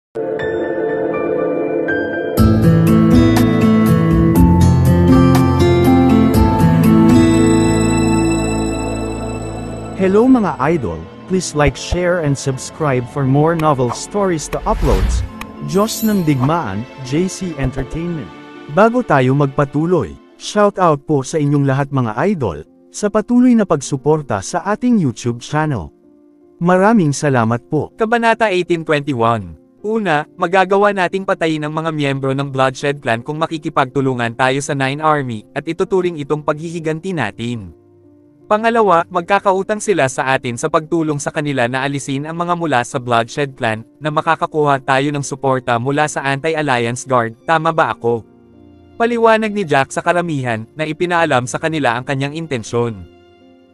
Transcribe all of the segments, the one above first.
Hello mga idol, please like, share and subscribe for more novel stories to uploads. Diyos ng Digmaan, JC Entertainment. Bago tayo magpatuloy, shoutout po sa inyong lahat mga idol, sa patuloy na pagsuporta sa ating YouTube channel. Maraming salamat po. Kabanata 1821. Una, magagawa nating patayin ang mga miyembro ng Bloodshed Clan kung makikipagtulungan tayo sa Nine Army, at ituturing itong paghihiganti natin. Pangalawa, magkakautang sila sa atin sa pagtulong sa kanila na alisin ang mga mula sa Bloodshed Clan, na makakakuha tayo ng suporta mula sa Anti-Alliance Guard, tama ba ako? Paliwanag ni Jack sa karamihan, na ipinaalam sa kanila ang kanyang intensyon.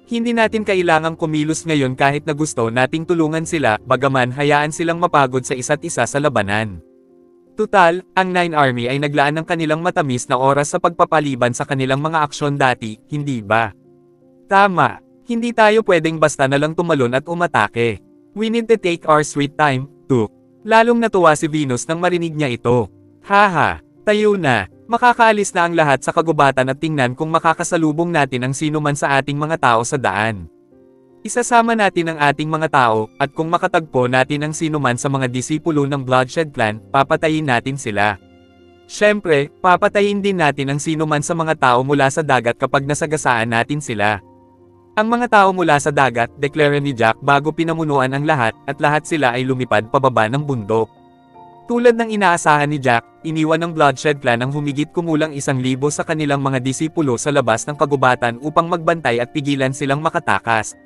Hindi natin kailangang kumilos ngayon kahit na gusto nating tulungan sila, bagaman hayaan silang mapagod sa isa't isa sa labanan. Tutal, ang Nine Army ay naglaan ng kanilang matamis na oras sa pagpapaliban sa kanilang mga aksyon dati, hindi ba? Tama, hindi tayo pwedeng basta na lang tumalon at umatake. We need to take our sweet time, too. Lalong natuwa si Venus nang marinig niya ito. Haha, tayo na, makakaalis na ang lahat sa kagubatan at tingnan kung makakasalubong natin ang sino man sa ating mga tao sa daan. Isasama natin ang ating mga tao, at kung makatagpo natin ang sino man sa mga disipulo ng Bloodshed Clan, papatayin natin sila. Siyempre, papatayin din natin ang sino man sa mga tao mula sa dagat kapag nasagasaan natin sila. Ang mga tao mula sa dagat, deklara ni Jack bago pinamunuan ang lahat, at lahat sila ay lumipad pababa ng bundok. Tulad ng inaasahan ni Jack, iniwan ng Bloodshed Clan ang humigit kumulang 1,000 sa kanilang mga disipulo sa labas ng kagubatan upang magbantay at pigilan silang makatakas.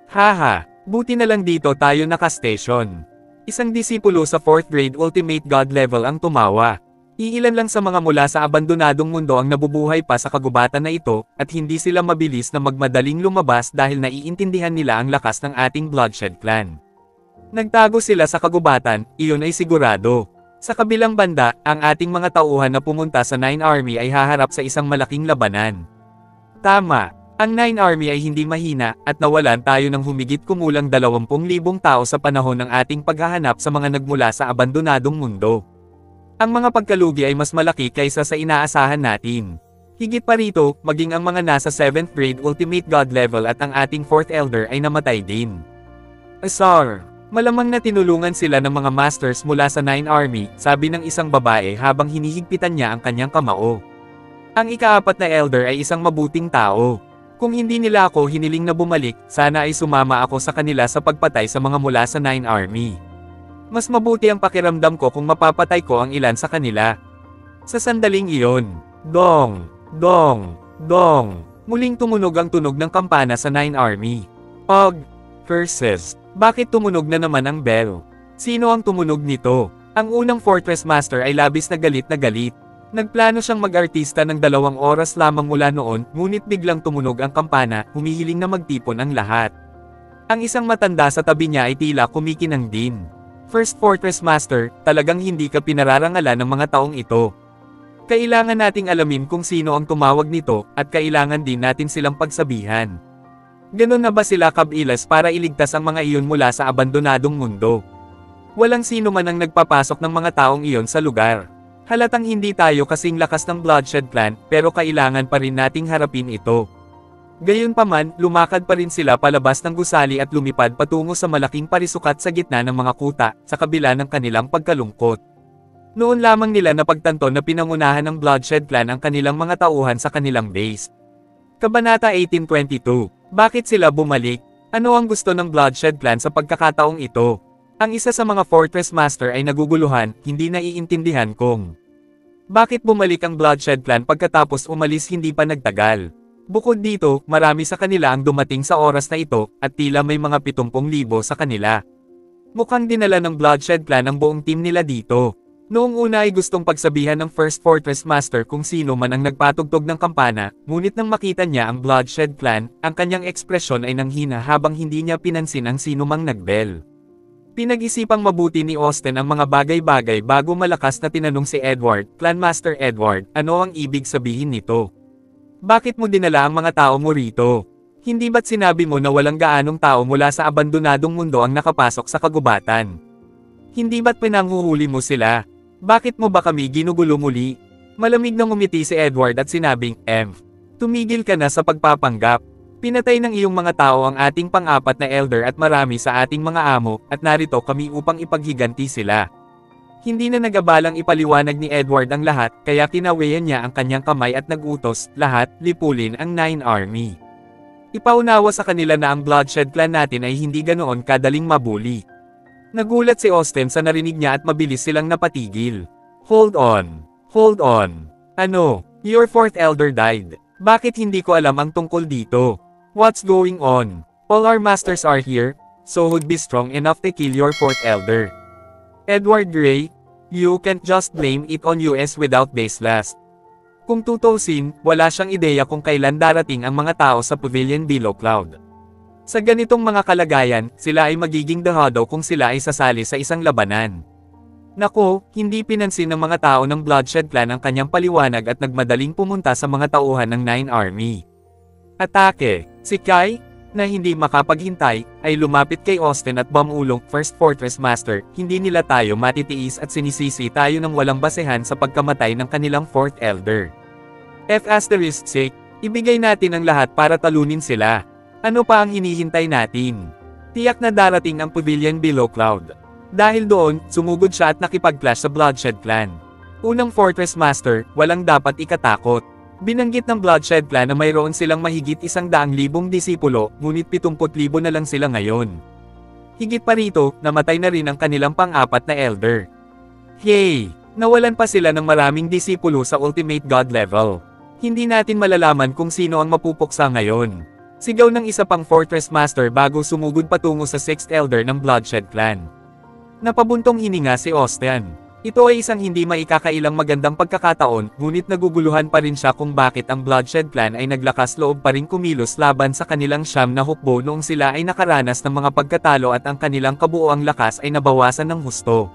Haha, buti na lang dito tayo naka-station. Isang disipulo sa 4th grade Ultimate God level ang tumawa. Iilan lang sa mga mula sa abandonadong mundo ang nabubuhay pa sa kagubatan na ito, at hindi sila mabilis na magmadaling lumabas dahil naiintindihan nila ang lakas ng ating Bloodshed Clan. Nagtago sila sa kagubatan, iyon ay sigurado. Sa kabilang banda, ang ating mga tauhan na pumunta sa Nine Army ay haharap sa isang malaking labanan. Tama, ang Nine Army ay hindi mahina, at nawalan tayo ng humigit kumulang 20,000 tao sa panahon ng ating paghahanap sa mga nagmula sa abandonadong mundo. Ang mga pagkalugi ay mas malaki kaysa sa inaasahan natin. Higit pa rito, maging ang mga nasa 7th grade Ultimate God level at ang ating 4th Elder ay namatay din. Asar, malamang na tinulungan sila ng mga masters mula sa Nine Army, sabi ng isang babae habang hinihigpitan niya ang kanyang kamao. Ang ika-4 na Elder ay isang mabuting tao. Kung hindi nila ako hiniling na bumalik, sana ay sumama ako sa kanila sa pagpatay sa mga mula sa Nine Army. Mas mabuti ang pakiramdam ko kung mapapatay ko ang ilan sa kanila. Sa sandaling iyon, dong, dong, dong, muling tumunog ang tunog ng kampana sa Nine Army. Pog, curses, bakit tumunog na naman ang bell? Sino ang tumunog nito? Ang unang Fortress Master ay labis na galit na galit. Nagplano siyang mag-artista ng 2 oras lamang mula noon, ngunit biglang tumunog ang kampana, humihiling na magtipon ang lahat. Ang isang matanda sa tabi niya ay tila kumikinang din. First Fortress Master, talagang hindi ka pinararangalan ng mga taong ito. Kailangan nating alamin kung sino ang tumawag nito, at kailangan din natin silang pagsabihan. Ganon na ba sila kabilas para iligtas ang mga iyon mula sa abandonadong mundo? Walang sino man ang nagpapasok ng mga taong iyon sa lugar. Halatang hindi tayo kasing lakas ng Bloodshed Clan, pero kailangan pa rin nating harapin ito. Gayunpaman, lumakad pa rin sila palabas ng gusali at lumipad patungo sa malaking parisukat sa gitna ng mga kuta, sa kabila ng kanilang pagkalungkot. Noon lamang nila napagtanto na pinangunahan ng Bloodshed Clan ang kanilang mga tauhan sa kanilang base. Kabanata 1822. Bakit sila bumalik? Ano ang gusto ng Bloodshed Clan sa pagkakataong ito? Ang isa sa mga Fortress Master ay naguguluhan, hindi naiintindihan kung bakit bumalik ang Bloodshed Clan pagkatapos umalis hindi pa nagtagal. Bukod dito, marami sa kanila ang dumating sa oras na ito, at tila may mga 70,000 sa kanila. Mukhang dinala ng Bloodshed Clan ang buong team nila dito. Noong una ay gustong pagsabihan ng First Fortress Master kung sino man ang nagpatugtog ng kampana, ngunit nang makita niya ang Bloodshed Clan, ang kanyang ekspresyon ay nanghina habang hindi niya pinansin ang sino mang nagbell. Pinag-isipang mabuti ni Austin ang mga bagay-bagay bago malakas na tinanong si Edward, Clan Master Edward, ano ang ibig sabihin nito? Bakit mo dinala ang mga tao mo rito? Hindi ba't sinabi mo na walang gaanong tao mula sa abandonadong mundo ang nakapasok sa kagubatan? Hindi ba't pinanghuhuli mo sila? Bakit mo ba kami ginugulo muli? Malamig na ngumiti si Edward at sinabing, tumigil ka na sa pagpapanggap. Pinatay ng iyong mga tao ang ating pang-apat na elder at marami sa ating mga amo, at narito kami upang ipaghiganti sila. Hindi na nagabalang ipaliwanag ni Edward ang lahat, kaya kinawayan niya ang kanyang kamay at nagutos, lahat, lipulin ang Nine Army. Ipaunawa sa kanila na ang Bloodshed Clan natin ay hindi ganoon kadaling mabuli. Nagulat si Austin sa narinig niya at mabilis silang napatigil. Hold on. Hold on. Ano? Your fourth elder died. Bakit hindi ko alam ang tungkol dito? What's going on? All our masters are here, so who'd be strong enough to kill your fourth elder? Edward Grey, you can't just blame it on US without baseless. Kung tutusin, wala siyang ideya kung kailan darating ang mga tao sa Pavilion Below Cloud. Sa ganitong mga kalagayan, sila ay magiging dehado kung sila ay sasali sa isang labanan. Nako, hindi pinansin ng mga tao ng Bloodshed Clan ang kanyang paliwanag at nagmadaling pumunta sa mga tauhan ng Nine Army. Atake! Si Kai, na hindi makapaghintay, ay lumapit kay Austin at bumulong, First Fortress Master, hindi nila tayo matitiis at sinisisi tayo ng walang basehan sa pagkamatay ng kanilang fourth elder. F***, ibigay natin ang lahat para talunin sila. Ano pa ang hinihintay natin? Tiyak na darating ang Pavilion Below Cloud. Dahil doon, sumugod siya at nakipag-clash sa Bloodshed Clan. Unang Fortress Master, walang dapat ikatakot. Binanggit ng Bloodshed Clan na mayroon silang mahigit 100,000 disipulo, ngunit 70,000 na lang sila ngayon. Higit pa rito, namatay na rin ang kanilang pang-apat na elder. Hey! Nawalan pa sila ng maraming disipulo sa Ultimate God level. Hindi natin malalaman kung sino ang mapupuksa ngayon. Sigaw ng isa pang Fortress Master bago sumugod patungo sa 6th elder ng Bloodshed Clan. Napabuntong hininga si Austin. Ito ay isang hindi maikakailang magandang pagkakataon, ngunit naguguluhan pa rin siya kung bakit ang Bloodshed Clan ay naglakas loob pa rin kumilos laban sa kanilang siyam na hukbo noong sila ay nakaranas ng mga pagkatalo at ang kanilang kabuoang lakas ay nabawasan ng husto.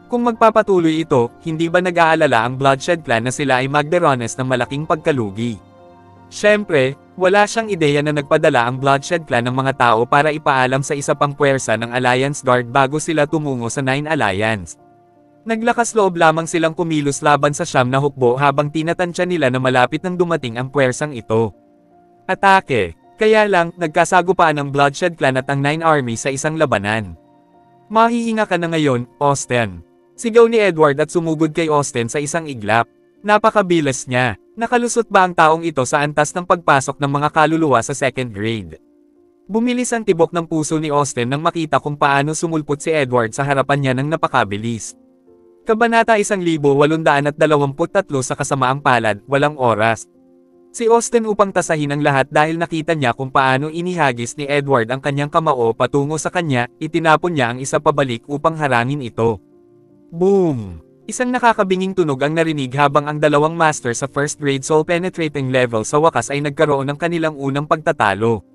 Kung magpapatuloy ito, hindi ba nag-aalala ang Bloodshed Clan na sila ay magdaranas ng malaking pagkalugi? Siyempre, wala siyang ideya na nagpadala ang Bloodshed Clan ng mga tao para ipaalam sa isa pang puwersa ng Alliance Guard bago sila tumungo sa Nine Alliance. Naglakas loob lamang silang kumilos laban sa siyam na hukbo habang tinatansya nila na malapit nang dumating ang puwersang ito. Atake! Kaya lang, nagkasagupaan ang Bloodshed Clan at ang Nine Army sa isang labanan. Mahihinga ka na ngayon, Austin. Sigaw ni Edward at sumugod kay Austin sa isang iglap. Napakabilas niya. Nakalusot ba ang taong ito sa antas ng pagpasok ng mga kaluluwa sa second grade? Bumilis ang tibok ng puso ni Austin nang makita kung paano sumulpot si Edward sa harapan niya ng napakabilis. Kabanata 1823 sa Kasamaang Palad, Walang Oras. Si Austin upang tasahin ang lahat dahil nakita niya kung paano inihagis ni Edward ang kanyang kamao patungo sa kanya, itinapon niya ang isa pabalik upang harangin ito. Boom! Isang nakakabinging tunog ang narinig habang ang dalawang master sa first grade soul penetrating level sa wakas ay nagkaroon ng kanilang unang pagtatalo.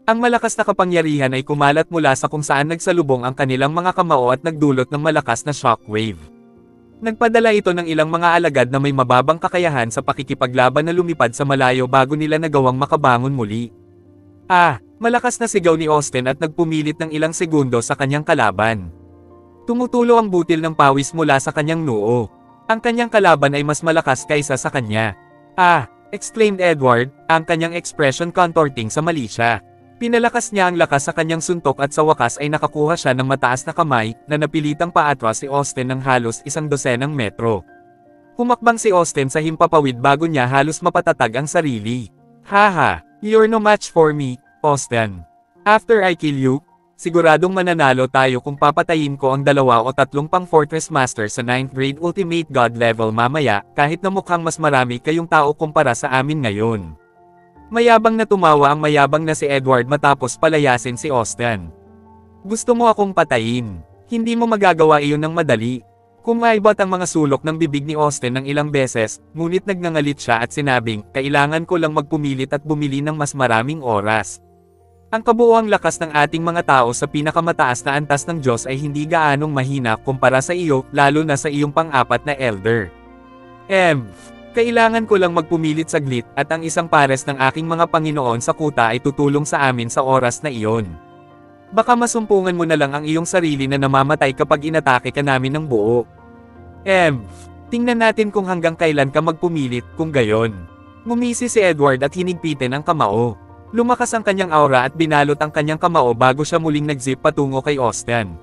Ang malakas na kapangyarihan ay kumalat mula sa kung saan nagsalubong ang kanilang mga kamao at nagdulot ng malakas na shockwave. Nagpadala ito ng ilang mga alagad na may mababang kakayahan sa pakikipaglaban na lumipad sa malayo bago nila nagawang makabangon muli. Malakas na sigaw ni Austin at nagpumilit ng ilang segundo sa kanyang kalaban. Tumutulo ang butil ng pawis mula sa kanyang noo. Ang kanyang kalaban ay mas malakas kaysa sa kanya. Exclaimed Edward, ang kanyang expression contorting sa mali siya. Pinalakas niya ang lakas sa kanyang suntok at sa wakas ay nakakuha siya ng mataas na kamay, na napilitang paatras si Austin ng halos 100 metro. Humakbang si Austin sa himpapawid bago niya halos mapatatag ang sarili. Haha, you're no match for me, Austin. After I kill you, siguradong mananalo tayo kung papatayin ko ang 2 o 3 pang Fortress Master sa 9th grade Ultimate God level mamaya, kahit na mukhang mas marami kayong tao kumpara sa amin ngayon. Mayabang na tumawa ang mayabang na si Edward matapos palayasin si Austin. Gusto mo akong patayin. Hindi mo magagawa iyon ng madali. Kumaibot ang mga sulok ng bibig ni Austin ng ilang beses, ngunit nagngangalit siya at sinabing, kailangan ko lang magpumilit at bumili ng mas maraming oras. Ang kabuuang lakas ng ating mga tao sa pinakamataas na antas ng Diyos ay hindi gaanong mahina kumpara sa iyo, lalo na sa iyong pang-apat na elder. Kailangan ko lang magpumilit saglit at ang isang pares ng aking mga Panginoon sa kuta ay tutulong sa amin sa oras na iyon. Baka masumpungan mo na lang ang iyong sarili na namamatay kapag inatake ka namin ng buo. Tingnan natin kung hanggang kailan ka magpumilit, kung gayon. Ngumisi si Edward at hinigpitin ang kamao. Lumakas ang kanyang aura at binalot ang kanyang kamao bago siya muling nag-zip patungo kay Austin.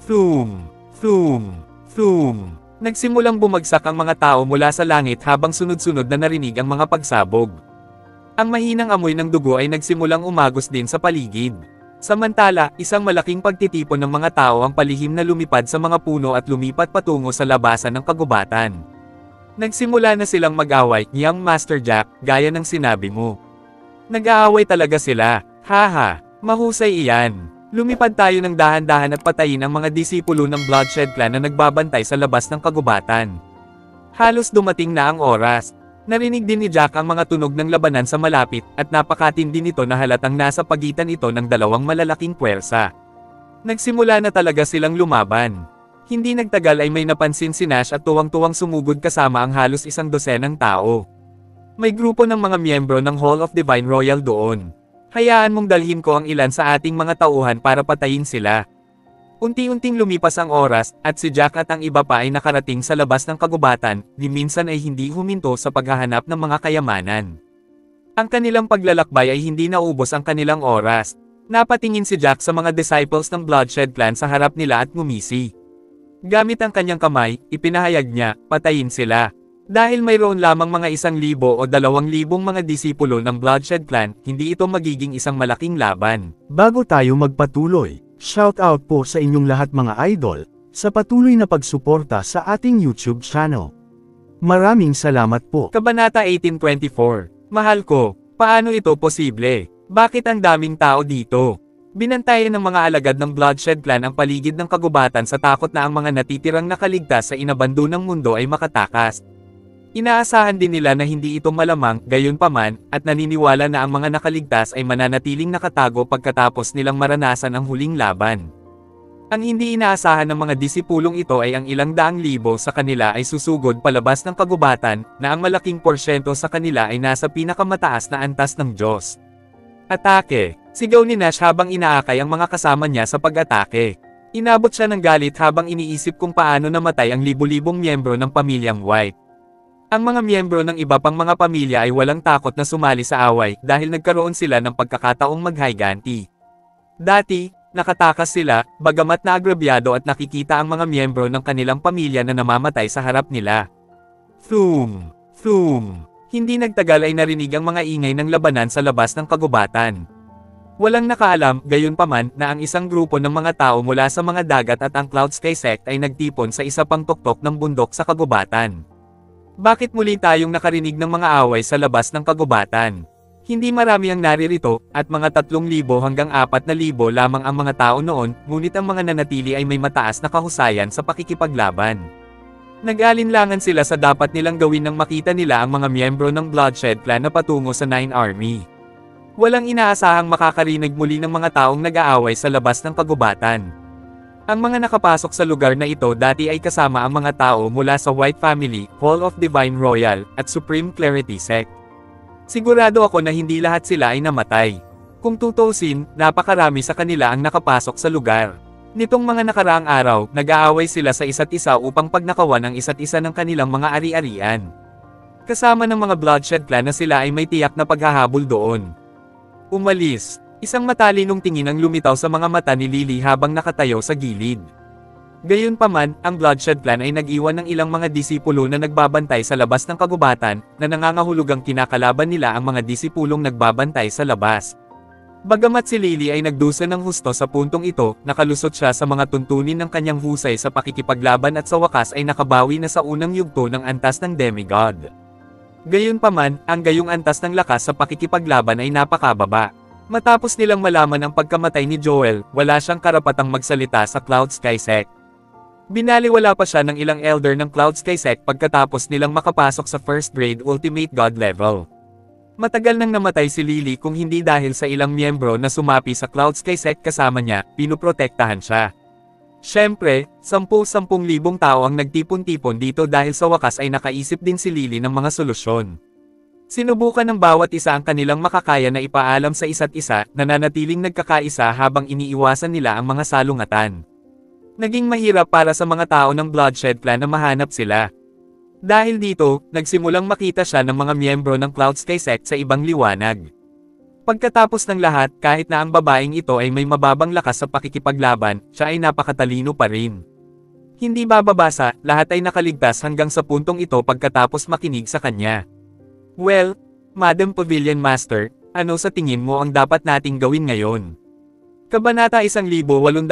Thum! Thum! Thum! Nagsimulang bumagsak ang mga tao mula sa langit habang sunod-sunod na narinig ang mga pagsabog. Ang mahinang amoy ng dugo ay nagsimulang umagos din sa paligid. Samantala, isang malaking pagtitipon ng mga tao ang palihim na lumipad sa mga puno at lumipat patungo sa labasan ng kagubatan. Nagsimula na silang mag-away, Young Master Jack, gaya ng sinabi mo. Nag-aaway talaga sila, haha, mahusay iyan. Lumipad tayo ng dahan-dahan at patayin ang mga disipulo ng Bloodshed Clan na nagbabantay sa labas ng kagubatan. Halos dumating na ang oras. Narinig din ni Jack ang mga tunog ng labanan sa malapit at napakatindi nito na halatang nasa pagitan ito ng dalawang malalaking puwersa. Nagsimula na talaga silang lumaban. Hindi nagtagal ay may napansin si Nash at tuwang-tuwang sumugod kasama ang halos 100 tao. May grupo ng mga miyembro ng Hall of Divine Royal doon. Hayaan mong dalhin ko ang ilan sa ating mga tauhan para patayin sila. Unti-unting lumipas ang oras, at si Jack at ang iba pa ay nakarating sa labas ng kagubatan, ni minsan ay hindi huminto sa paghahanap ng mga kayamanan. Ang kanilang paglalakbay ay hindi naubos ang kanilang oras. Napatingin si Jack sa mga disciples ng Bloodshed Clan sa harap nila at ngumisi. Gamit ang kanyang kamay, ipinahayag niya, patayin sila. Dahil mayroon lamang mga 1,000 o 2,000 mga disipulo ng Bloodshed Clan, hindi ito magiging isang malaking laban. Bago tayo magpatuloy, shout out po sa inyong lahat mga idol, sa patuloy na pagsuporta sa ating YouTube channel. Maraming salamat po. Kabanata 1824. Mahal ko, paano ito posible? Bakit ang daming tao dito? Binantayan ng mga alagad ng Bloodshed Clan ang paligid ng kagubatan sa takot na ang mga natitirang nakaligtas sa inabando ng mundo ay makatakas. Inaasahan din nila na hindi ito malamang, gayunpaman, at naniniwala na ang mga nakaligtas ay mananatiling nakatago pagkatapos nilang maranasan ang huling laban. Ang hindi inaasahan ng mga disipulong ito ay ang ilang daang libo sa kanila ay susugod palabas ng kagubatan, na ang malaking porsyento sa kanila ay nasa pinakamataas na antas ng Diyos. Atake! Sigaw ni Nash habang inaakay ang mga kasama niya sa pag-atake. Inabot siya ng galit habang iniisip kung paano namatay ang libu-libong miyembro ng pamilyang White. Ang mga miyembro ng iba pang mga pamilya ay walang takot na sumali sa away dahil nagkaroon sila ng pagkakataong maghiganti. Dati, nakatakas sila, bagamat naagrabyado at nakikita ang mga miyembro ng kanilang pamilya na namamatay sa harap nila. Thum! Thum! Hindi nagtagal ay narinig ang mga ingay ng labanan sa labas ng kagubatan. Walang nakaalam, gayunpaman, na ang isang grupo ng mga tao mula sa mga dagat at ang Cloud Sky Sect ay nagtipon sa isa pang tuktok ng bundok sa kagubatan. Bakit muli tayong nakarinig ng mga away sa labas ng kagubatan? Hindi marami ang naririto, at mga 3,000 hanggang 4,000 lamang ang mga tao noon, ngunit ang mga nanatili ay may mataas na kahusayan sa pakikipaglaban. Nag-alinlangan sila sa dapat nilang gawin nang makita nila ang mga miyembro ng Bloodshed Clan na patungo sa Nine Army. Walang inaasahang makakarinig muli ng mga taong nag-aaway sa labas ng kagubatan. Ang mga nakapasok sa lugar na ito dati ay kasama ang mga tao mula sa White Family, Hall of Divine Royal, at Supreme Clarity Sect. Sigurado ako na hindi lahat sila ay namatay. Kung tutusin, napakarami sa kanila ang nakapasok sa lugar. Nitong mga nakaraang araw, nag-aaway sila sa isa't isa upang pagnakawan ang isa't isa ng kanilang mga ari-arian. Kasama ng mga Bloodshed Clan na sila ay may tiyak na paghahabol doon. Umalis. Isang matalinong tingin ang lumitaw sa mga mata ni Lily habang nakatayo sa gilid. Gayunpaman, ang Bloodshed Clan ay nag-iwan ng ilang mga disipulo na nagbabantay sa labas ng kagubatan, na nangangahulugang kinakalaban nila ang mga disipulong nagbabantay sa labas. Bagamat si Lily ay nagdusa ng husto sa puntong ito, nakalusot siya sa mga tuntunin ng kanyang husay sa pakikipaglaban at sa wakas ay nakabawi na sa unang yugto ng antas ng demigod. Gayunpaman, ang gayong antas ng lakas sa pakikipaglaban ay napakababa. Matapos nilang malaman ang pagkamatay ni Joel, wala siyang karapatang magsalita sa Cloud Sky Sect. Binaliwala pa siya ng ilang elder ng Cloud Sky Sect pagkatapos nilang makapasok sa first grade Ultimate God level. Matagal nang namatay si Lily kung hindi dahil sa ilang miyembro na sumapi sa Cloud Sky Sect kasama niya, pinuprotektahan siya. Siyempre, 10,000 tao ang nagtipon-tipon dito dahil sa wakas ay nakaisip din si Lily ng mga solusyon. Sinubukan ng bawat isa ang kanilang makakaya na ipaalam sa isa't isa, nananatiling nagkakaisa habang iniiwasan nila ang mga salungatan. Naging mahirap para sa mga tao ng Bloodshed Clan na mahanap sila. Dahil dito, nagsimulang makita siya ng mga miyembro ng Cloud Sky Sect sa ibang liwanag. Pagkatapos ng lahat, kahit na ang babaeng ito ay may mababang lakas sa pakikipaglaban, siya ay napakatalino pa rin. Hindi bababasa, lahat ay nakaligtas hanggang sa puntong ito pagkatapos makinig sa kanya. Well, Madam Pavilion Master, ano sa tingin mo ang dapat nating gawin ngayon? Kabanata 1825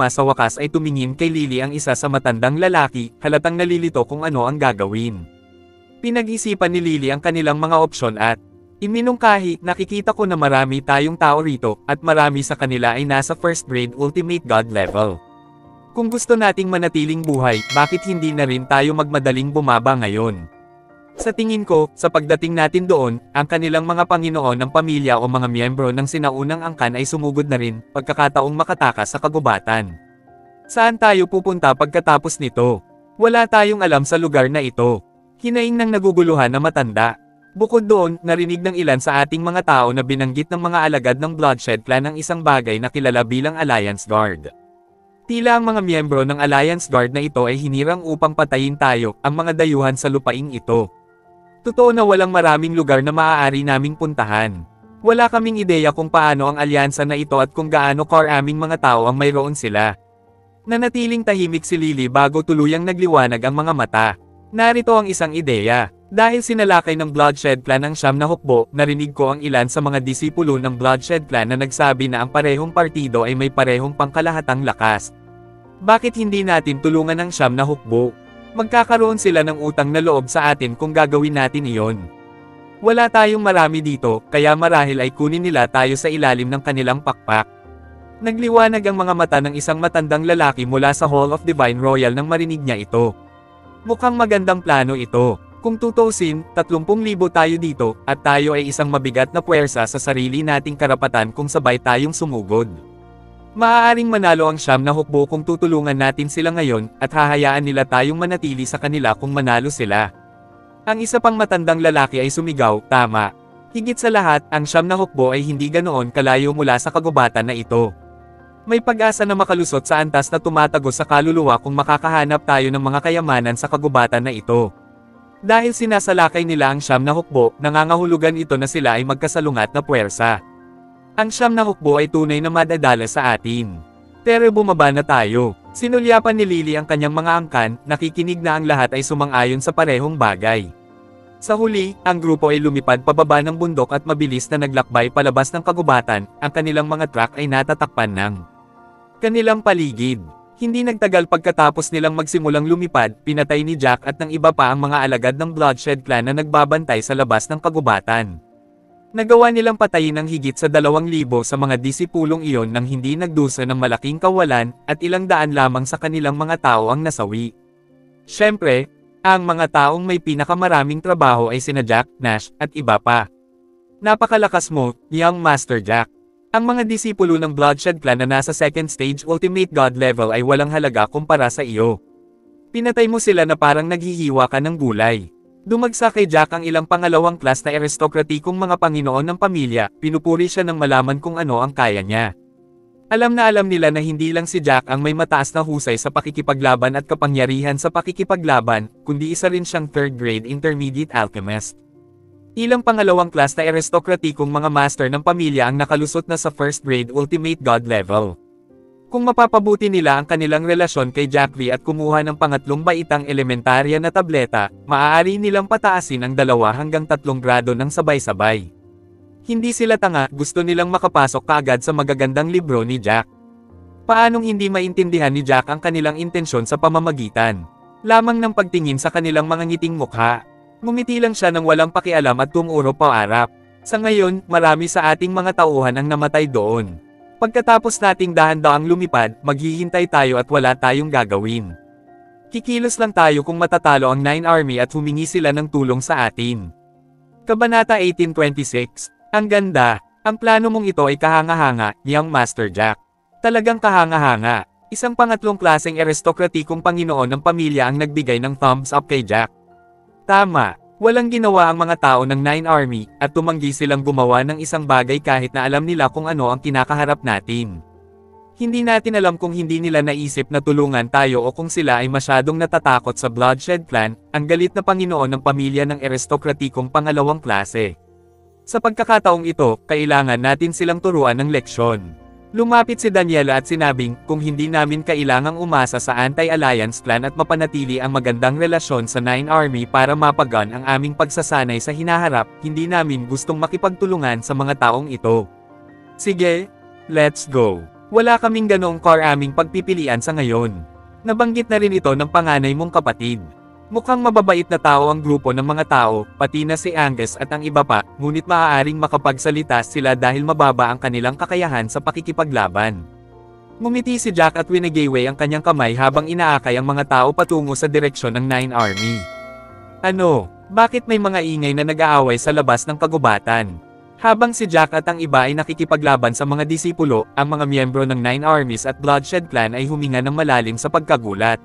sa wakas ay tumingin kay Lily ang isa sa matandang lalaki, halatang nalilito kung ano ang gagawin. Pinag-isipan ni Lily ang kanilang mga opsyon at iminungkahi, nakikita ko na marami tayong tao rito, at marami sa kanila ay nasa first grade ultimate god level. Kung gusto nating manatiling buhay, bakit hindi na rin tayo magmadaling bumaba ngayon? Sa tingin ko, sa pagdating natin doon, ang kanilang mga Panginoon ng pamilya o mga miyembro ng sinaunang angkan ay sumugod na rin, pagkakataong makatakas sa kagubatan. Saan tayo pupunta pagkatapos nito? Wala tayong alam sa lugar na ito. Hinaing ng naguguluhan na matanda. Bukod doon, narinig ng ilan sa ating mga tao na binanggit ng mga alagad ng Bloodshed Clan ang isang bagay na kilala bilang Alliance Guard. Tila ang mga miyembro ng Alliance Guard na ito ay hinirang upang patayin tayo, ang mga dayuhan sa lupaing ito. Totoo na walang maraming lugar na maaari naming puntahan. Wala kaming ideya kung paano ang alyansa na ito at kung gaano karaming mga tao ang mayroon sila. Nanatiling tahimik si Lily bago tuluyang nagliwanag ang mga mata. Narito ang isang ideya. Dahil sinalakay ng Bloodshed Clan ang siyam na hukbo, narinig ko ang ilan sa mga disipulo ng Bloodshed Clan na nagsabi na ang parehong partido ay may parehong pangkalahatang lakas. Bakit hindi natin tulungan ang siyam na hukbo? Magkakaroon sila ng utang na loob sa atin kung gagawin natin iyon. Wala tayong marami dito, kaya marahil ay kunin nila tayo sa ilalim ng kanilang pakpak. Nagliwanag ang mga mata ng isang matandang lalaki mula sa Hall of Divine Royal nang marinig niya ito. Mukhang magandang plano ito. Kung tutusin, 30,000 tayo dito, at tayo ay isang mabigat na puwersa sa sarili nating karapatan kung sabay tayong sumugod. Maaaring manalo ang siyam na hukbo kung tutulungan natin sila ngayon, at hahayaan nila tayong manatili sa kanila kung manalo sila. Ang isa pang matandang lalaki ay sumigaw, tama. Higit sa lahat, ang siyam na hukbo ay hindi ganoon kalayo mula sa kagubatan na ito. May pag-asa na makalusot sa antas na tumatagos sa kaluluwa kung makakahanap tayo ng mga kayamanan sa kagubatan na ito. Dahil sinasalakay nila ang siyam na hukbo, nangangahulugan ito na sila ay magkasalungat na puwersa. Ang siyam na hukbo ay tunay na madadala sa atin. Pero bumaba na tayo. Sinulyapan ni Lily ang kanyang mga angkan, nakikinig na ang lahat ay sumang-ayon sa parehong bagay. Sa huli, ang grupo ay lumipad pababa ng bundok at mabilis na naglakbay palabas ng kagubatan, ang kanilang mga truck ay natatakpan ng kanilang paligid. Hindi nagtagal pagkatapos nilang magsimulang lumipad, pinatay ni Jack at ng iba pa ang mga alagad ng Bloodshed Clan na nagbabantay sa labas ng kagubatan. Nagawa nilang patayin ng higit sa 2,000 sa mga disipulong iyon nang hindi nagdusa ng malaking kawalan, at ilang daan lamang sa kanilang mga tao ang nasawi. Siyempre, ang mga taong may pinakamaraming trabaho ay sina Jack, Nash, at iba pa. Napakalakas mo, young Master Jack. Ang mga disipulo ng Bloodshed Clan na nasa second stage ultimate god level ay walang halaga kumpara sa iyo. Pinatay mo sila na parang naghihiwa ka ng gulay. Dumagsa kay Jack ang ilang pangalawang klas na aristokratikong mga Panginoon ng pamilya, pinupuri siya nang malaman kung ano ang kaya niya. Alam na alam nila na hindi lang si Jack ang may mataas na husay sa pakikipaglaban at kapangyarihan sa pakikipaglaban, kundi isa rin siyang third-grade intermediate alchemist. Ilang pangalawang klas na aristokratikong mga master ng pamilya ang nakalusot na sa first-grade ultimate god level. Kung mapapabuti nila ang kanilang relasyon kay Jack Lee at kumuha ng pangatlong baitang elementarya na tableta, maaari nilang pataasin ang 2 hanggang 3 grado ng sabay-sabay. Hindi sila tanga, gusto nilang makapasok kaagad sa magagandang libro ni Jack. Paanong hindi maintindihan ni Jack ang kanilang intensyon sa pamamagitan lamang ng pagtingin sa kanilang mga ngiting mukha? Ngumiti lang siya nang walang pakialam at tumuro paarap. Sa ngayon, marami sa ating mga tauhan ang namatay doon. Pagkatapos nating dahan-daang lumipad, maghihintay tayo at wala tayong gagawin. Kikilos lang tayo kung matatalo ang Nine Army at humingi sila ng tulong sa atin. Kabanata 1826. Ang ganda. Ang plano mong ito ay kahanga-hanga, young Master Jack. Talagang kahanga-hanga. Isang pangatlong klaseng aristokratikong Panginoon ng pamilya ang nagbigay ng thumbs up kay Jack. Tama. Walang ginawa ang mga tao ng Nine Army, at tumanggi silang gumawa ng isang bagay kahit na alam nila kung ano ang kinakaharap natin. Hindi natin alam kung hindi nila naisip na tulungan tayo o kung sila ay masyadong natatakot sa Bloodshed Clan, ang galit na Panginoon ng pamilya ng aristokratikong pangalawang klase. Sa pagkakataong ito, kailangan natin silang turuan ng leksyon. Lumapit si Daniela at sinabing, kung hindi namin kailangang umasa sa Anti-Alliance Clan at mapanatili ang magandang relasyon sa Nine Army para mapagan ang aming pagsasanay sa hinaharap, hindi namin gustong makipagtulungan sa mga taong ito. Sige, let's go. Wala kaming ganoong aming pagpipilian sa ngayon. Nabanggit na rin ito ng panganay mong kapatid. Mukhang mababait na tao ang grupo ng mga tao, pati na si Angus at ang iba pa, ngunit maaaring makapagsalita sila dahil mababa ang kanilang kakayahan sa pakikipaglaban. Ngumiti si Jack at winagaway ang kanyang kamay habang inaakay ang mga tao patungo sa direksyon ng Nine Army. Ano? Bakit may mga ingay na nag-aaway sa labas ng kagubatan? Habang si Jack at ang iba ay nakikipaglaban sa mga disipulo, ang mga miyembro ng Nine Armies at Bloodshed Clan ay huminga ng malalim sa pagkagulat.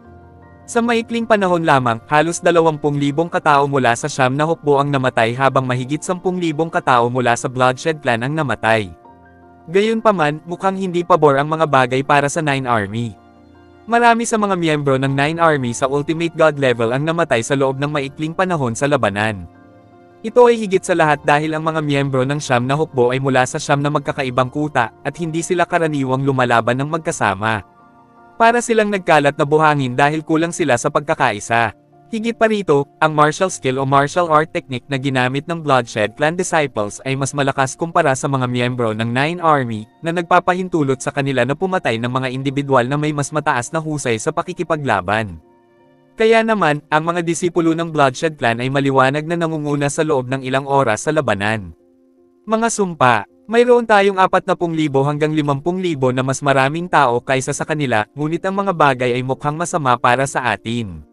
Sa maikling panahon lamang, halos 20,000 katao mula sa Siyam na Hukbo ang namatay habang mahigit 10,000 katao mula sa Bloodshed Clan ang namatay. Gayunpaman, mukhang hindi pabor ang mga bagay para sa Nine Army. Marami sa mga miyembro ng Nine Army sa Ultimate God level ang namatay sa loob ng maikling panahon sa labanan. Ito ay higit sa lahat dahil ang mga miyembro ng Siyam na Hukbo ay mula sa siyam na magkakaibang kuta, at hindi sila karaniwang lumalaban ng magkasama. Para silang nagkalat na buhangin dahil kulang sila sa pagkakaisa. Higit pa rito, ang martial skill o martial art technique na ginamit ng Bloodshed Clan Disciples ay mas malakas kumpara sa mga miyembro ng Nine Army, na nagpapahintulot sa kanila na pumatay ng mga individual na may mas mataas na husay sa pakikipaglaban. Kaya naman, ang mga disipulo ng Bloodshed Clan ay maliwanag na nangunguna sa loob ng ilang oras sa labanan. Mga sumpa. Mayroon tayong 40,000 hanggang 50,000 na mas maraming tao kaysa sa kanila, ngunit ang mga bagay ay mukhang masama para sa atin.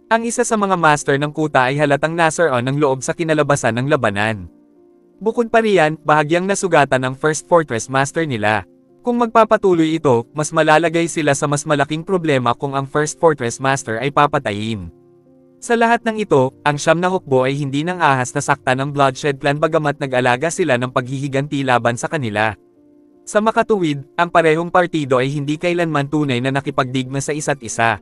Ang isa sa mga master ng kuta ay halatang nasaroon ng loob sa kinalabasan ng labanan. Bukod pa riyan, bahagyang nasugatan ang First Fortress Master nila. Kung magpapatuloy ito, mas malalagay sila sa mas malaking problema kung ang First Fortress Master ay papatayin. Sa lahat ng ito, ang Siyam na Hukbo ay hindi nang ahas na saktan ng Bloodshed Clan bagamat nag-alaga sila ng paghihiganti laban sa kanila. Sa makatuwid, ang parehong partido ay hindi kailanman tunay na nakipagdigma sa isa't isa.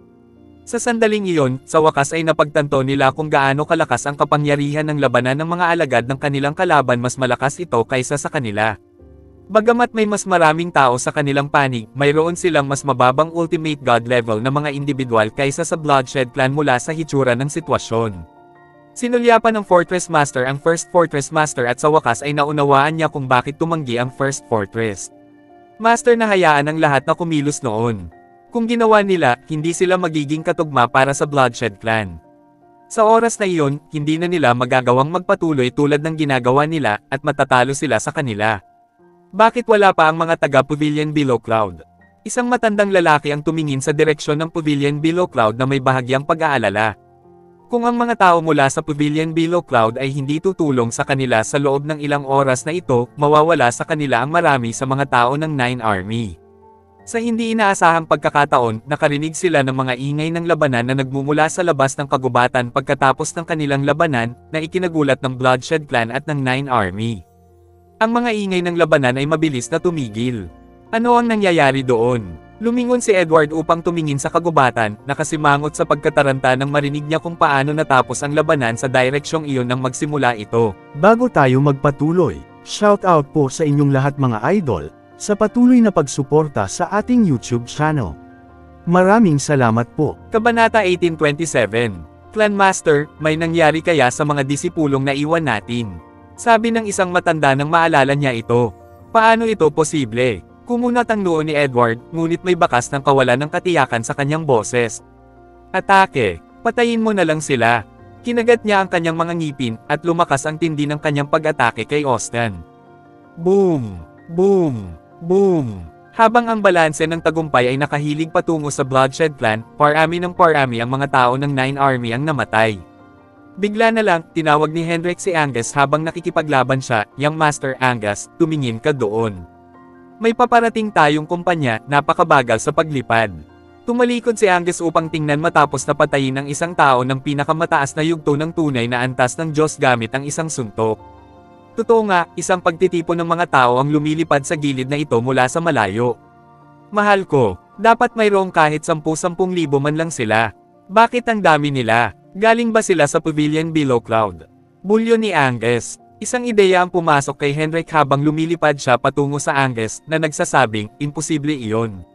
Sa sandaling iyon, sa wakas ay napagtanto nila kung gaano kalakas ang kapangyarihan ng labanan ng mga alagad ng kanilang kalaban, mas malakas ito kaysa sa kanila. Bagamat may mas maraming tao sa kanilang panig, mayroon silang mas mababang Ultimate God level na mga individual kaysa sa Bloodshed Clan mula sa hitsura ng sitwasyon. Sinulyapan ng Fortress Master ang First Fortress Master at sa wakas ay naunawaan niya kung bakit tumanggi ang First Fortress Master na hayaan ang lahat na kumilos noon. Kung ginawa nila, hindi sila magiging katugma para sa Bloodshed Clan. Sa oras na iyon, hindi na nila magagawang magpatuloy tulad ng ginagawa nila, at matatalo sila sa kanila. Bakit wala pa ang mga taga-Pavilion Below Cloud? Isang matandang lalaki ang tumingin sa direksyon ng Pavilion Below Cloud na may bahagyang pag-aalala. Kung ang mga tao mula sa Pavilion Below Cloud ay hindi tutulong sa kanila sa loob ng ilang oras na ito, mawawala sa kanila ang marami sa mga tao ng Nine Army. Sa hindi inaasahang pagkakataon, nakarinig sila ng mga ingay ng labanan na nagmumula sa labas ng kagubatan pagkatapos ng kanilang labanan, na ikinagulat ng Bloodshed Clan at ng Nine Army. Ang mga ingay ng labanan ay mabilis na tumigil. Ano ang nangyayari doon? Lumingon si Edward upang tumingin sa kagubatan, nakasimangot sa pagkataranta nang marinig niya kung paano natapos ang labanan sa direksyong iyon nang magsimula ito. Bago tayo magpatuloy, shout out po sa inyong lahat mga idol, sa patuloy na pagsuporta sa ating YouTube channel. Maraming salamat po. Kabanata 1827. Clan Master, may nangyari kaya sa mga disipulong naiwan natin? Sabi ng isang matanda nang maalala niya ito. Paano ito posible? Kumunat ang noo ni Edward, ngunit may bakas ng kawalan ng katiyakan sa kanyang boses. Atake! Patayin mo na lang sila. Kinagat niya ang kanyang mga ngipin, at lumakas ang tindi ng kanyang pag-atake kay Austin. Boom! Boom! Boom! Habang ang balanse ng tagumpay ay nakahilig patungo sa Bloodshed Clan, parami ng parami ang mga tao ng Nine Army ang namatay. Bigla na lang, tinawag ni Hendrik si Angus habang nakikipaglaban siya. Young Master Angus, tumingin ka doon. May paparating tayong kumpanya, napakabagal sa paglipad. Tumalikod si Angus upang tingnan matapos na patayin ang isang tao ng pinakamataas na yugto ng tunay na antas ng Diyos gamit ang isang suntok. Totoo nga, isang pagtitipon ng mga tao ang lumilipad sa gilid na ito mula sa malayo. Mahal ko, dapat mayroong kahit 10,000 man lang sila. Bakit ang dami nila? Galing ba sila sa pavilion below cloud? Bulyo ni Angus. Isang ideya ang pumasok kay Henrik habang lumilipad siya patungo sa Angus na nagsasabing, imposible iyon.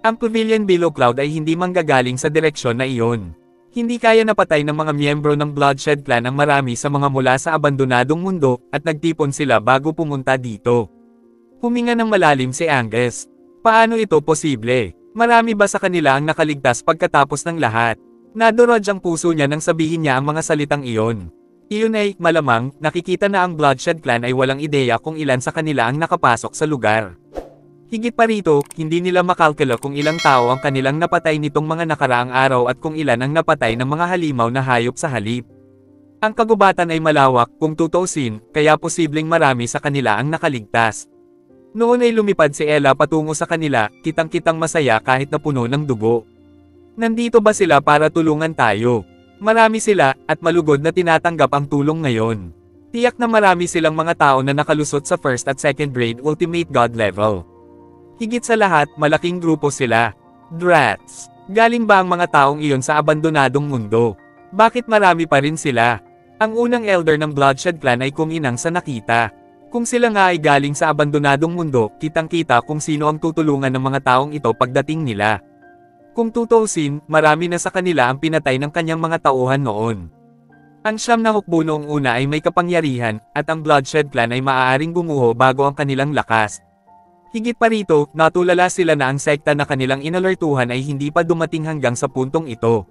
Ang pavilion below cloud ay hindi manggagaling sa direksyon na iyon. Hindi kaya napatay ng mga miyembro ng Bloodshed Clan ang marami sa mga mula sa abandonadong mundo, at nagtipon sila bago pumunta dito. Huminga ng malalim si Angus. Paano ito posible? Marami ba sa kanila ang nakaligtas pagkatapos ng lahat? Nadurog ang puso niya nang sabihin niya ang mga salitang iyon. Iyon ay, malamang, nakikita na ang Bloodshed Clan ay walang ideya kung ilan sa kanila ang nakapasok sa lugar. Higit pa rito, hindi nila makalkula kung ilang tao ang kanilang napatay nitong mga nakaraang araw at kung ilan ang napatay ng mga halimaw na hayop sa halip. Ang kagubatan ay malawak, kung tutuusin, kaya posibleng marami sa kanila ang nakaligtas. Noon ay lumipad si Ella patungo sa kanila, kitang-kitang masaya kahit na puno ng dugo. Nandito ba sila para tulungan tayo? Marami sila, at malugod na tinatanggap ang tulong ngayon. Tiyak na marami silang mga tao na nakalusot sa first at second grade ultimate god level. Higit sa lahat, malaking grupo sila. Drats. Galing ba ang mga taong iyon sa abandonadong mundo? Bakit marami pa rin sila? Ang unang elder ng Bloodshed Clan ay kuminang sa nakita. Kung sila nga ay galing sa abandonadong mundo, kitang-kita kung sino ang tutulungan ng mga taong ito pagdating nila. Kung tutuusin, marami na sa kanila ang pinatay ng kanyang mga tauhan noon. Ang siyam na hukbo noong una ay may kapangyarihan, at ang Bloodshed Clan ay maaaring gumuho bago ang kanilang lakas. Higit pa rito, natulala sila na ang sekta na kanilang inalertuhan ay hindi pa dumating hanggang sa puntong ito.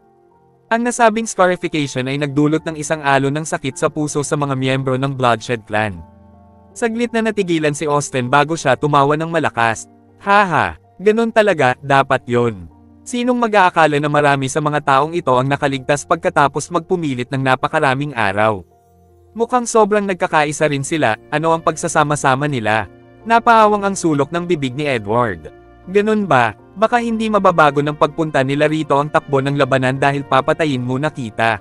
Ang nasabing scarification ay nagdulot ng isang alon ng sakit sa puso sa mga miyembro ng Bloodshed Clan. Saglit na natigilan si Austin bago siya tumawa ng malakas. Haha, ganun talaga, dapat yon. Sinong mag-aakala na marami sa mga taong ito ang nakaligtas pagkatapos magpumilit ng napakaraming araw? Mukhang sobrang nagkakaisa rin sila, ano ang pagsasama-sama nila? Napaawang ang sulok ng bibig ni Edward. Ganun ba? Baka hindi mababago ng pagpunta nila rito ang takbo ng labanan dahil papatayin muna kita.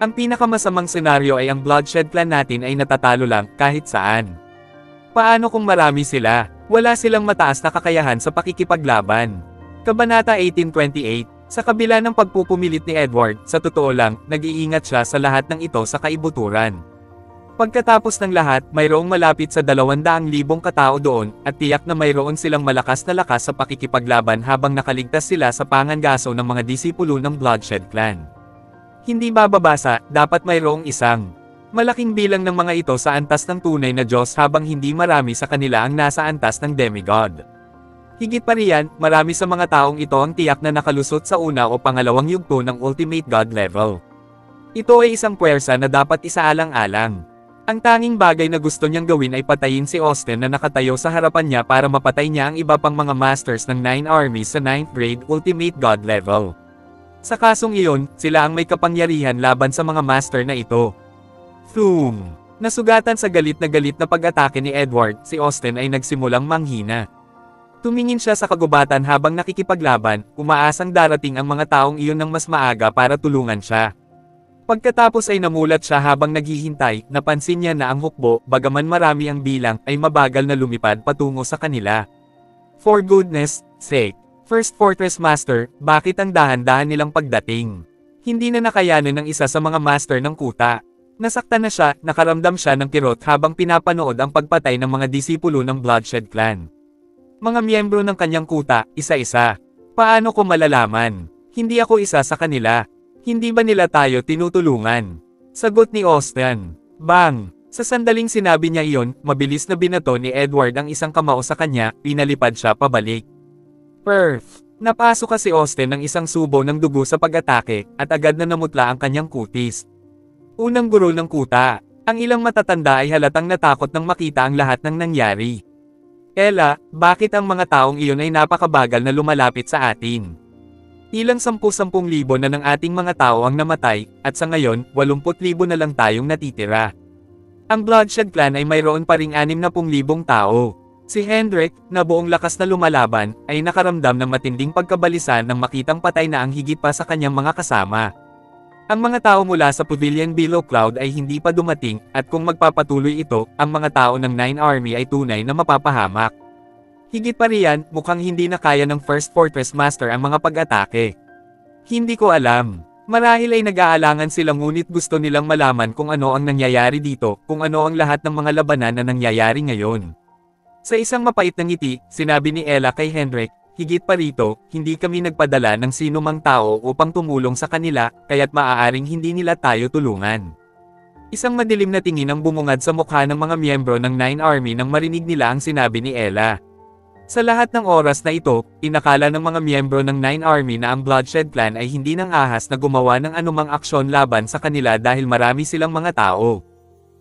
Ang pinakamasamang senaryo ay ang Bloodshed Clan natin ay natatalo lang kahit saan. Paano kung marami sila? Wala silang mataas na kakayahan sa pakikipaglaban. Kabanata 1828, sa kabila ng pagpupumilit ni Edward, sa totoo lang, nag-iingat siya sa lahat ng ito sa kaibuturan. Pagkatapos ng lahat, mayroong malapit sa 200,000 katao doon, at tiyak na mayroon silang malakas na lakas sa pakikipaglaban habang nakaligtas sila sa pangangaso ng mga disipulo ng Bloodshed Clan. Hindi bababasa, dapat mayroong isang malaking bilang ng mga ito sa antas ng tunay na Diyos habang hindi marami sa kanila ang nasa antas ng demigod. Higit pa riyan, marami sa mga taong ito ang tiyak na nakalusot sa una o pangalawang yugto ng ultimate god level. Ito ay isang puwersa na dapat isaalang-alang. Ang tanging bagay na gusto niyang gawin ay patayin si Austin na nakatayo sa harapan niya para mapatay niya ang iba pang mga masters ng 9 armies sa 9th grade ultimate god level. Sa kasong iyon, sila ang may kapangyarihan laban sa mga master na ito. Thoom! Nasugatan sa galit na pag-atake ni Edward, si Austin ay nagsimulang manghina. Tumingin siya sa kagubatan habang nakikipaglaban, umaasang darating ang mga taong iyon ng mas maaga para tulungan siya. Pagkatapos ay namulat siya habang naghihintay, napansin niya na ang hukbo, bagaman marami ang bilang, ay mabagal na lumipad patungo sa kanila. For goodness sake, First Fortress Master, bakit ang dahan-dahan nilang pagdating? Hindi na nakayanan ng isa sa mga master ng kuta. Nasaktan na siya, nakaramdam siya ng kirot habang pinapanood ang pagpatay ng mga disipulo ng Bloodshed Clan. Mga miyembro ng kanyang kuta, isa-isa. Paano ko malalaman? Hindi ako isa sa kanila. Hindi ba nila tayo tinutulungan? Sagot ni Austin. Bang! Sa sandaling sinabi niya iyon, mabilis na binato ni Edward ang isang kamao sa kanya, pinalipad siya pabalik. Perf! Napasok si Austin ng isang subo ng dugo sa pag-atake, at agad na namutla ang kanyang kutis. Unang guro ng kuta. Ang ilang matatanda ay halatang natakot nang makita ang lahat ng nangyari. Ella, bakit ang mga taong iyon ay napakabagal na lumalapit sa atin? Ilang 10,000 na ng ating mga tao ang namatay, at sa ngayon, 80,000 na lang tayong natitira. Ang Bloodshed Clan ay mayroon pa ring 60,000 tao. Si Hendrik, na buong lakas na lumalaban, ay nakaramdam ng matinding pagkabalisa nang makitang patay na ang higit pa sa kanyang mga kasama. Ang mga tao mula sa Pavilion Below Cloud ay hindi pa dumating, at kung magpapatuloy ito, ang mga tao ng Nine Army ay tunay na mapapahamak. Higit pa riyan, mukhang hindi na kaya ng First Fortress Master ang mga pag-atake. Hindi ko alam. Marahil ay nag-aalangan sila ngunit gusto nilang malaman kung ano ang nangyayari dito, kung ano ang lahat ng mga labanan na nangyayari ngayon. Sa isang mapait na ngiti, sinabi ni Ella kay Hendrik, higit pa rito, hindi kami nagpadala ng sino mang tao upang tumulong sa kanila, kaya't maaaring hindi nila tayo tulungan. Isang madilim na tingin ang bumungad sa mukha ng mga miyembro ng Nine Army nang marinig nila ang sinabi ni Ella. Sa lahat ng oras na ito, inakala ng mga miyembro ng Nine Army na ang Bloodshed Clan ay hindi nang ahas na gumawa ng anumang aksyon laban sa kanila dahil marami silang mga tao.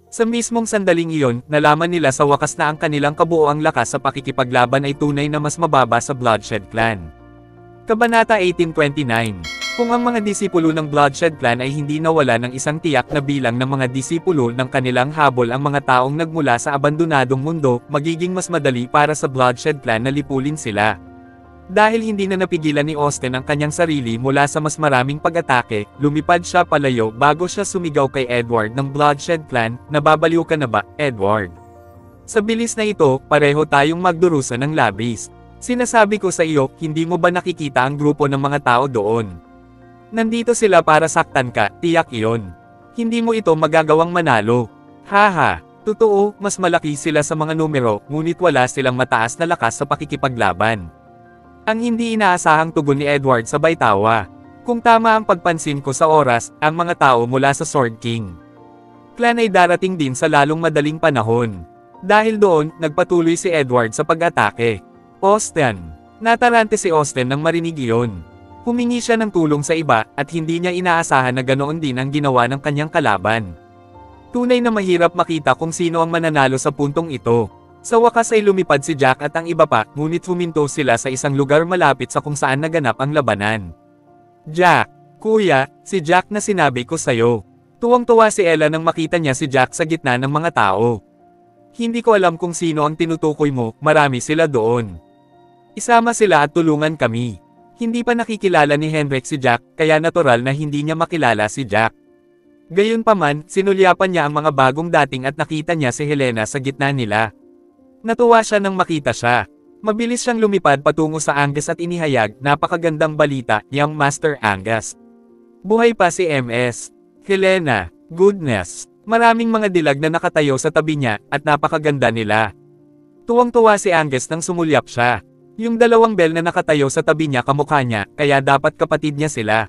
Sa mismong sandaling iyon, nalaman nila sa wakas na ang kanilang kabuoang lakas sa pakikipaglaban ay tunay na mas mababa sa Bloodshed Clan. Kabanata 1829. Kung ang mga disipulo ng Bloodshed Clan ay hindi nawala ng isang tiyak na bilang ng mga disipulo ng kanilang habol ang mga taong nagmula sa abandonadong mundo, magiging mas madali para sa Bloodshed Clan na lipulin sila. Dahil hindi na napigilan ni Austin ang kanyang sarili mula sa mas maraming pag-atake, lumipad siya palayo bago siya sumigaw kay Edward ng Bloodshed Clan, "Nababaliw ka na ba, Edward? Sa bilis na ito, pareho tayong magdurusa ng labis. Sinasabi ko sa iyo, hindi mo ba nakikita ang grupo ng mga tao doon? Nandito sila para saktan ka, tiyak iyon. Hindi mo ito magagawang manalo. Haha, totoo, mas malaki sila sa mga numero, ngunit wala silang mataas na lakas sa pakikipaglaban." Ang hindi inaasahang tugon ni Edward sabay tawa. Kung tama ang pagpansin ko sa oras, ang mga tao mula sa Sword King Clan ay darating din sa lalong madaling panahon. Dahil doon, nagpatuloy si Edward sa pag-atake. Austin. Natarante si Austin nang marinig iyon. Humingi siya ng tulong sa iba, at hindi niya inaasahan na ganoon din ang ginawa ng kanyang kalaban. Tunay na mahirap makita kung sino ang mananalo sa puntong ito. Sa wakas ay lumipad si Jack at ang iba pa, ngunit huminto sila sa isang lugar malapit sa kung saan naganap ang labanan. "Jack, kuya, si Jack na sinabi ko sa'yo." Tuwang-tuwa si Ella nang makita niya si Jack sa gitna ng mga tao. "Hindi ko alam kung sino ang tinutukoy mo, marami sila doon. Isama sila at tulungan kami." Hindi pa nakikilala ni Hendrik si Jack, kaya natural na hindi niya makilala si Jack. Gayunpaman, sinulyapan niya ang mga bagong dating at nakita niya si Helena sa gitna nila. Natuwa siya nang makita siya. Mabilis siyang lumipad patungo sa Angus at inihayag, "Napakagandang balita, Young Master Angus. Buhay pa si MS. Helena, goodness. Maraming mga dilag na nakatayo sa tabi niya, at napakaganda nila." Tuwang-tuwa si Angus nang sumulyap siya. Yung dalawang bell na nakatayo sa tabi niya kamukha niya, kaya dapat kapatid niya sila.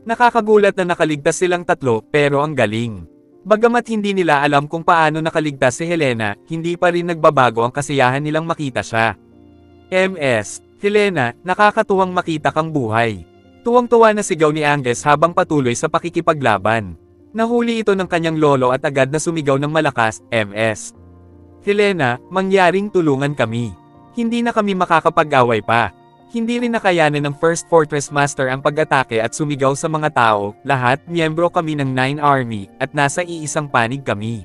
Nakakagulat na nakaligtas silang tatlo, pero ang galing. Bagamat hindi nila alam kung paano nakaligtas si Helena, hindi pa rin nagbabago ang kasiyahan nilang makita siya. "MS, Helena, nakakatuwang makita kang buhay." Tuwang-tuwa na sigaw ni Angus habang patuloy sa pakikipaglaban. Nahuli ito ng kanyang lolo at agad na sumigaw ng malakas, "MS. Helena, mangyaring tulungan kami. Hindi na kami makakapag-away pa." Hindi rin nakayanan ng First Fortress Master ang pag-atake at sumigaw sa mga tao, "Lahat, miyembro kami ng Nine Army, at nasa iisang panig kami.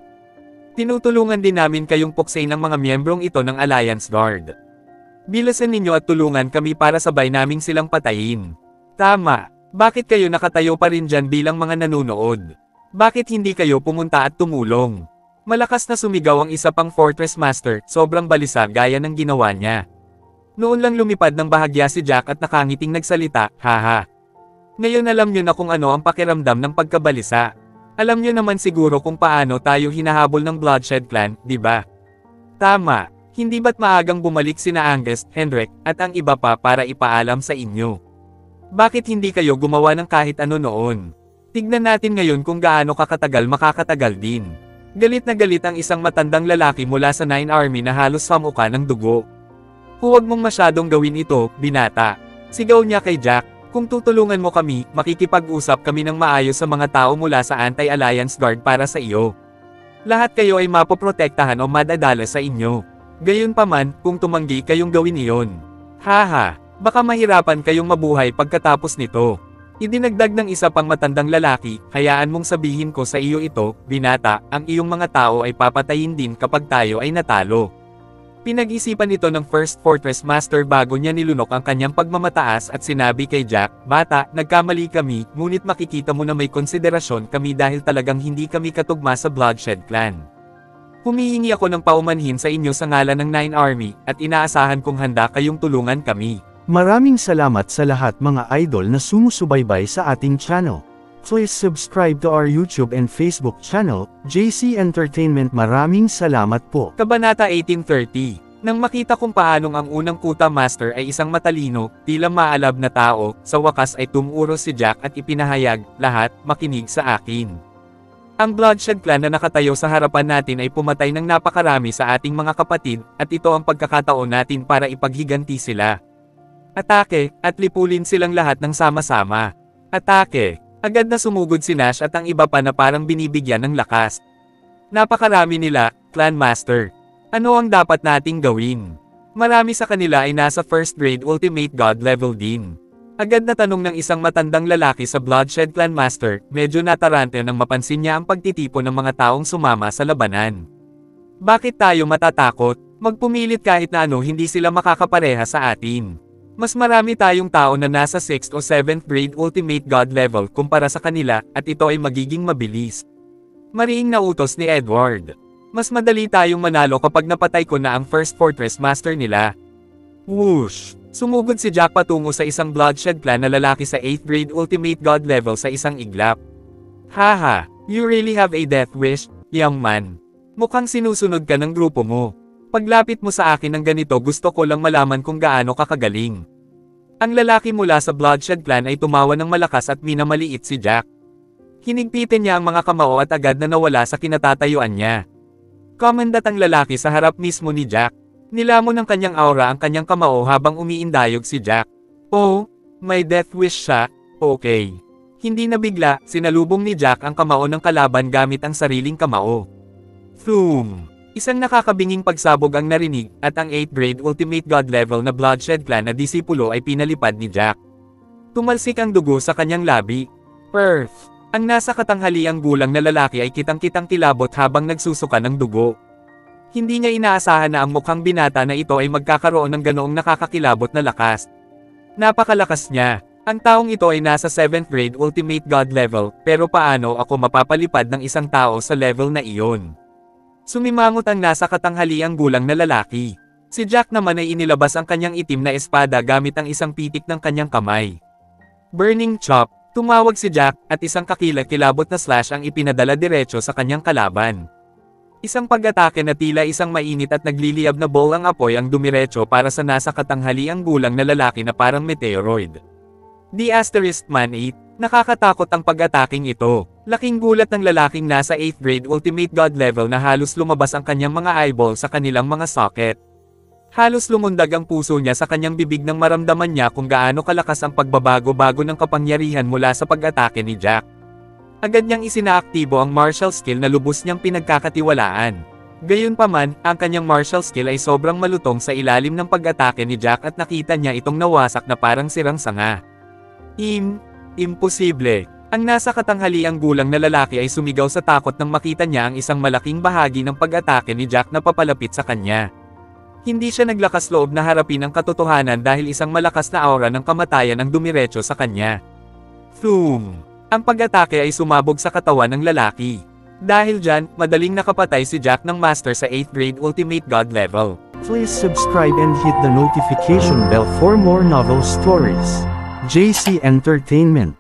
Tinutulungan din namin kayong puksain ng mga miyembrong ito ng Alliance Guard. Bilasan ninyo at tulungan kami para sabay naming silang patayin." "Tama. Bakit kayo nakatayo pa rin dyan bilang mga nanonood? Bakit hindi kayo pumunta at tumulong?" Malakas na sumigaw ang isa pang Fortress Master, sobrang balisa gaya ng ginawa niya. Noon lang lumipad ng bahagya si Jack at nakangiting nagsalita, "Haha. Ngayon alam nyo na kung ano ang pakiramdam ng pagkabalisa. Alam nyo naman siguro kung paano tayo hinahabol ng Bloodshed Clan, di ba?" "Tama. Hindi ba't maagang bumalik sina Angus, Hendrik, at ang iba pa para ipaalam sa inyo? Bakit hindi kayo gumawa ng kahit ano noon? Tignan natin ngayon kung gaano kakatagal makakatagal din." Galit na galit ang isang matandang lalaki mula sa Nine Army na halos samuka ng dugo. "Huwag mong masyadong gawin ito, binata." Sigaw niya kay Jack, "Kung tutulungan mo kami, makikipag-usap kami ng maayos sa mga tao mula sa Anti-Alliance Guard para sa iyo. Lahat kayo ay mapoprotektahan o madadala sa inyo. Gayunpaman, kung tumanggi kayong gawin iyon. Haha, baka mahirapan kayong mabuhay pagkatapos nito." Idinagdag ng isa pang matandang lalaki, "Hayaan mong sabihin ko sa iyo ito, binata, ang iyong mga tao ay papatayin din kapag tayo ay natalo. Pinag-isipan ito ng First Fortress Master bago niya nilunok ang kanyang pagmamataas at sinabi kay Jack, "Bata, nagkamali kami, ngunit makikita mo na may konsiderasyon kami dahil talagang hindi kami katugma sa Bloodshed Clan. Humihingi ako ng paumanhin sa inyo sa ngalan ng Nine Army, at inaasahan kong handa kayong tulungan kami." Maraming salamat sa lahat mga idol na sumusubaybay sa ating channel. Please subscribe to our YouTube and Facebook channel, JC Entertainment. Maraming salamat po. Kabanata 1830. Nang makita kung paanong ang unang Kuta Master ay isang matalino, tila maalab na tao, sa wakas ay tumuro si Jack at ipinahayag, "Lahat, makinig sa akin. Ang Bloodshed Clan na nakatayo sa harapan natin ay pumatay ng napakarami sa ating mga kapatid, at ito ang pagkakataon natin para ipaghiganti sila. Atake, at lipulin silang lahat ng sama-sama. Atake!" Agad na sumugod si Nash at ang iba pa na parang binibigyan ng lakas. "Napakarami nila, Clan Master. Ano ang dapat nating gawin?" Marami sa kanila ay nasa first grade Ultimate God level din. Agad na tanong ng isang matandang lalaki sa Bloodshed Clan Master, medyo natarante nang mapansin niya ang pagtitipon ng mga taong sumama sa labanan. "Bakit tayo matatakot? Magpumilit kahit na ano, hindi sila makakapareha sa atin. Mas marami tayong tao na nasa 6th o 7th grade Ultimate God level kumpara sa kanila, at ito ay magiging mabilis." Mariing nautos ni Edward. "Mas madali tayong manalo kapag napatay ko na ang First Fortress Master nila." Whoosh! Sumugod si Jack patungo sa isang Bloodshed Clan na lalaki sa 8th grade Ultimate God level sa isang iglap. "Haha, you really have a death wish, young man. Mukhang sinusunod ka ng grupo mo. Paglapit mo sa akin ng ganito, gusto ko lang malaman kung gaano ka kagaling." Ang lalaki mula sa Bloodshed Clan ay tumawa ng malakas at minamaliit si Jack. Hinigpitin niya ang mga kamao at agad na nawala sa kinatatayuan niya. Komandat ang lalaki sa harap mismo ni Jack. Nilamon ng kanyang aura ang kanyang kamao habang umiindayog si Jack. "Oh, may death wish siya, okay." Hindi na bigla, sinalubong ni Jack ang kamao ng kalaban gamit ang sariling kamao. Thoom! Isang nakakabinging pagsabog ang narinig, at ang 8th grade Ultimate God level na Bloodshed Clan na disipulo ay pinalipad ni Jack. Tumalsik ang dugo sa kanyang labi. Perth! Ang nasa katanghaliang gulang na lalaki ay kitang-kitang kilabot habang nagsusuka ng dugo. Hindi niya inaasahan na ang mukhang binata na ito ay magkakaroon ng ganoong nakakakilabot na lakas. Napakalakas niya. Ang taong ito ay nasa 7th grade Ultimate God level, pero paano ako mapapalipad ng isang tao sa level na iyon? Sumimangot ang nasa katanghaliang gulang na lalaki. Si Jack naman ay inilabas ang kanyang itim na espada gamit ang isang pitik ng kanyang kamay. Burning Chop! Tumawag si Jack, at isang kakilakilabot na slash ang ipinadala diretso sa kanyang kalaban. Isang pag-atake na tila isang mainit at nagliliyab na ball ang apoy ang dumiretso para sa nasa katanghaliang gulang na lalaki na parang meteoroid. The Asterisk Man 8. Nakakatakot ang pag-ataking ito. Laking gulat ng lalaking nasa 8th grade Ultimate God level na halos lumabas ang kanyang mga eyeball sa kanilang mga socket. Halos lumundag ang puso niya sa kanyang bibig nang maramdaman niya kung gaano kalakas ang pagbabago-bago ng kapangyarihan mula sa pag-atake ni Jack. Agad niyang isinaaktibo ang martial skill na lubos niyang pinagkakatiwalaan. Gayunpaman, ang kanyang martial skill ay sobrang malutong sa ilalim ng pag-atake ni Jack at nakita niya itong nawasak na parang sirang sanga. Imposible. Ang nasa katanghaliang gulang na lalaki ay sumigaw sa takot nang makita niya ang isang malaking bahagi ng pag-atake ni Jack na papalapit sa kanya. Hindi siya naglakas loob na harapin ang katotohanan dahil isang malakas na aura ng kamatayan ang dumiretso sa kanya. Thoom! Ang pag-atake ay sumabog sa katawan ng lalaki. Dahil dyan, madaling nakapatay si Jack ng Master sa 8th grade Ultimate God level. Please subscribe and hit the notification bell for more novel stories. JC Entertainment.